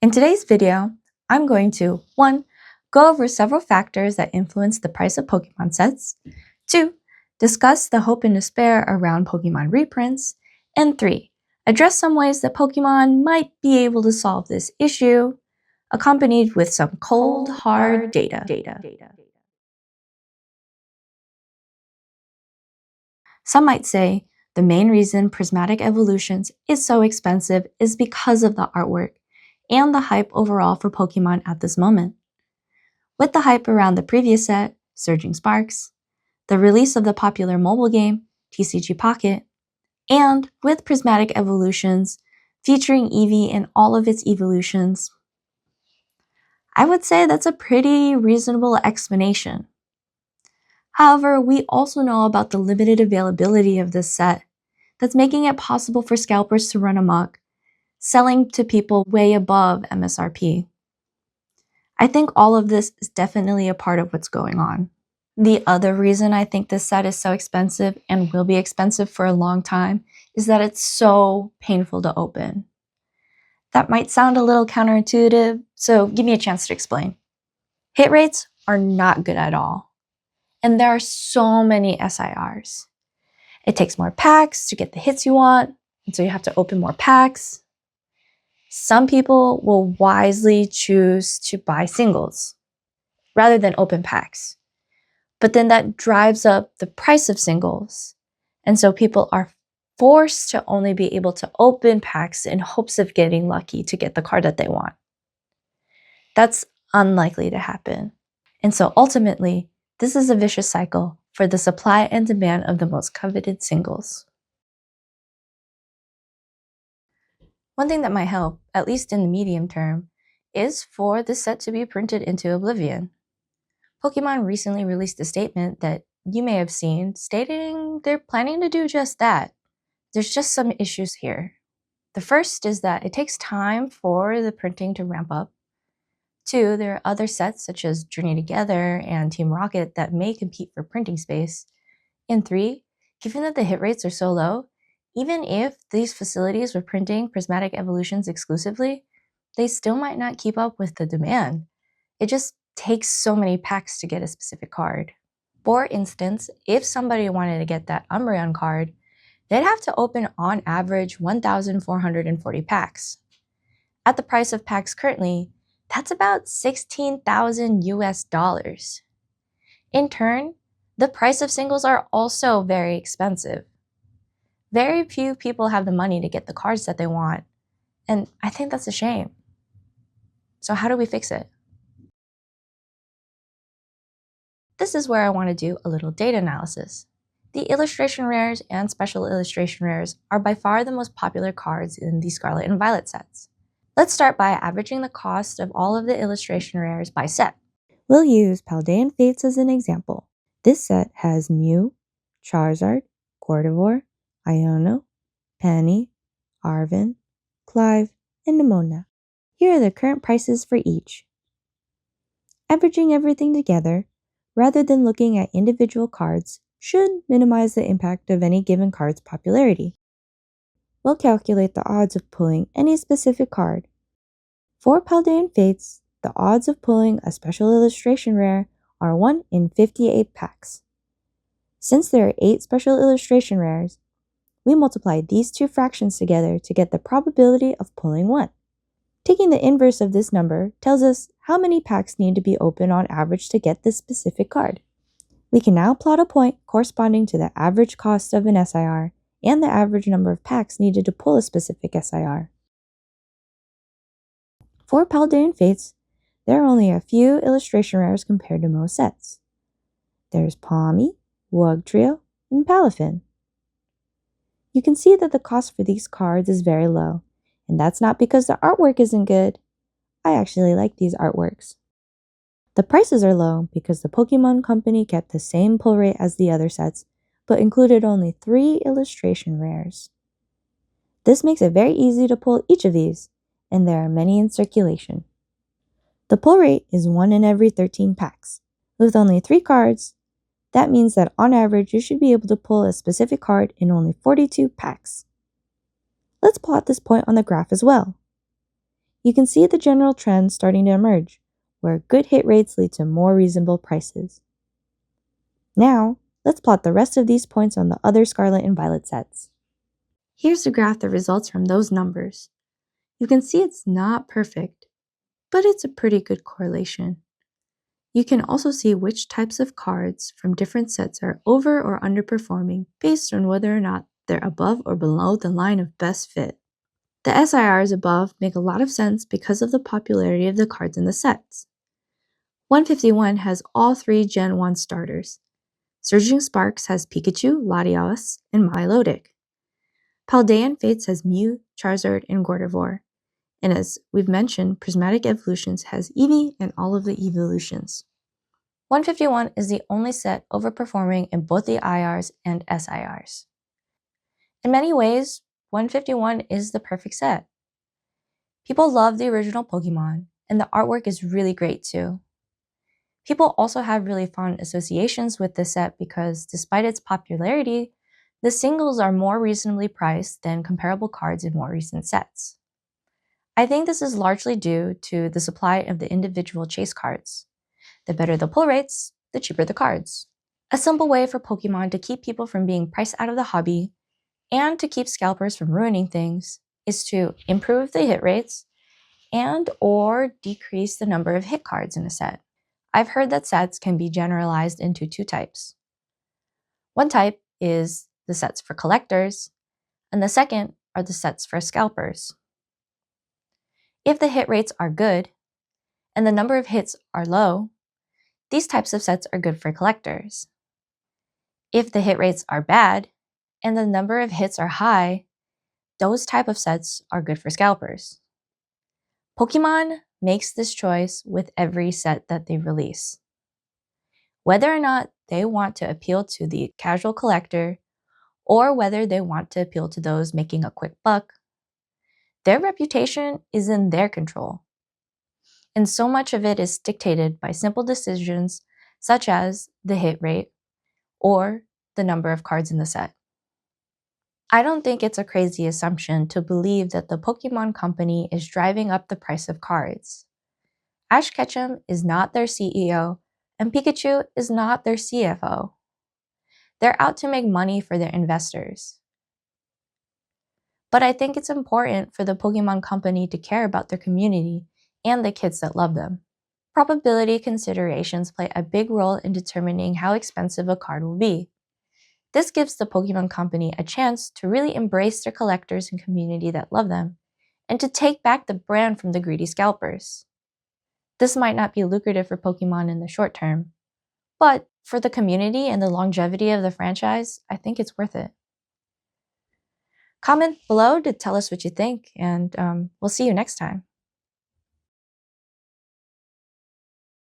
In today's video, I'm going to 1. Go over several factors that influence the price of Pokemon sets, 2. Discuss the hope and despair around Pokemon reprints, and 3. Address some ways that Pokemon might be able to solve this issue, accompanied with some cold, hard data. Some might say the main reason Prismatic Evolutions is so expensive is because of the artwork and the hype overall for Pokemon at this moment. With the hype around the previous set, Surging Sparks, the release of the popular mobile game, TCG Pocket, and with Prismatic Evolutions featuring Eevee in all of its evolutions, I would say that's a pretty reasonable explanation. However, we also know about the limited availability of this set that's making it possible for scalpers to run amok, selling to people way above MSRP. I think all of this is definitely a part of what's going on. The other reason I think this set is so expensive and will be expensive for a long time is that it's so painful to open. That might sound a little counterintuitive, so give me a chance to explain. Hit rates are not good at all, and there are so many SIRs. It takes more packs to get the hits you want, and so you have to open more packs. Some people will wisely choose to buy singles rather than open packs. But then that drives up the price of singles. And so people are forced to only be able to open packs in hopes of getting lucky to get the card that they want. That's unlikely to happen. And so ultimately, this is a vicious cycle for the supply and demand of the most coveted singles. One thing that might help, at least in the medium term, is for this set to be printed into oblivion. Pokemon recently released a statement that you may have seen stating they're planning to do just that. There's just some issues here. The first is that it takes time for the printing to ramp up. 2, there are other sets such as Journey Together and Team Rocket that may compete for printing space. And 3, given that the hit rates are so low, even if these facilities were printing Prismatic Evolutions exclusively, they still might not keep up with the demand. It just takes so many packs to get a specific card. For instance, if somebody wanted to get that Umbreon card, they'd have to open on average 1,440 packs. At the price of packs currently, that's about $16,000 US. In turn, the price of singles are also very expensive. Very few people have the money to get the cards that they want, and I think that's a shame. So how do we fix it? This is where I want to do a little data analysis. The illustration rares and special illustration rares are by far the most popular cards in the Scarlet and Violet sets. Let's start by averaging the cost of all of the illustration rares by set. We'll use Paldean Fates as an example. This set has Mew, Charizard, Gardevoir, Iono, Penny, Arven, Clive, and Nimona. Here are the current prices for each. Averaging everything together, rather than looking at individual cards, should minimize the impact of any given card's popularity. We'll calculate the odds of pulling any specific card. For Paldean Fates, the odds of pulling a special illustration rare are 1 in 58 packs. Since there are 8 special illustration rares, we multiply these two fractions together to get the probability of pulling 1. Taking the inverse of this number tells us how many packs need to be open on average to get this specific card. We can now plot a point corresponding to the average cost of an SIR and the average number of packs needed to pull a specific SIR. For Paldean Fates, there are only a few illustration rares compared to most sets. There's Palmy, Wugtrio, and Palafin. You can see that the cost for these cards is very low, and that's not because the artwork isn't good. I actually like these artworks. The prices are low because the Pokemon Company kept the same pull rate as the other sets, but included only 3 illustration rares. This makes it very easy to pull each of these, and there are many in circulation. The pull rate is 1 in every 13 packs. With only 3 cards, that means that on average you should be able to pull a specific card in only 42 packs. Let's plot this point on the graph as well. You can see the general trend starting to emerge, where good hit rates lead to more reasonable prices. Now, let's plot the rest of these points on the other Scarlet and Violet sets. Here's a graph that results from those numbers. You can see it's not perfect, but it's a pretty good correlation. You can also see which types of cards from different sets are over or underperforming based on whether or not they're above or below the line of best fit. The SIRs above make a lot of sense because of the popularity of the cards in the sets. 151 has all three Gen 1 starters. Surging Sparks has Pikachu, Latios, and Milotic. Paldean Fates has Mew, Charizard, and Gardevoir. And as we've mentioned, Prismatic Evolutions has Eevee and all of the evolutions. 151 is the only set overperforming in both the IRs and SIRs. In many ways, 151 is the perfect set. People love the original Pokemon, and the artwork is really great too. People also have really fond associations with this set because despite its popularity, the singles are more reasonably priced than comparable cards in more recent sets. I think this is largely due to the supply of the individual chase cards. The better the pull rates, the cheaper the cards. A simple way for Pokemon to keep people from being priced out of the hobby and to keep scalpers from ruining things is to improve the hit rates and or decrease the number of hit cards in a set. I've heard that sets can be generalized into two types. One type is the sets for collectors, and the second are the sets for scalpers. If the hit rates are good and the number of hits are low, these types of sets are good for collectors. If the hit rates are bad and the number of hits are high, those type of sets are good for scalpers. Pokemon makes this choice with every set that they release. Whether or not they want to appeal to the casual collector or whether they want to appeal to those making a quick buck, their reputation is in their control. And so much of it is dictated by simple decisions such as the hit rate or the number of cards in the set. I don't think it's a crazy assumption to believe that the Pokemon Company is driving up the price of cards. Ash Ketchum is not their CEO, and Pikachu is not their CFO. They're out to make money for their investors. But I think it's important for the Pokemon Company to care about their community and the kids that love them. Probability considerations play a big role in determining how expensive a card will be. This gives the Pokemon Company a chance to really embrace their collectors and community that love them, and to take back the brand from the greedy scalpers. This might not be lucrative for Pokemon in the short term, but for the community and the longevity of the franchise, I think it's worth it. Comment below to tell us what you think, and we'll see you next time.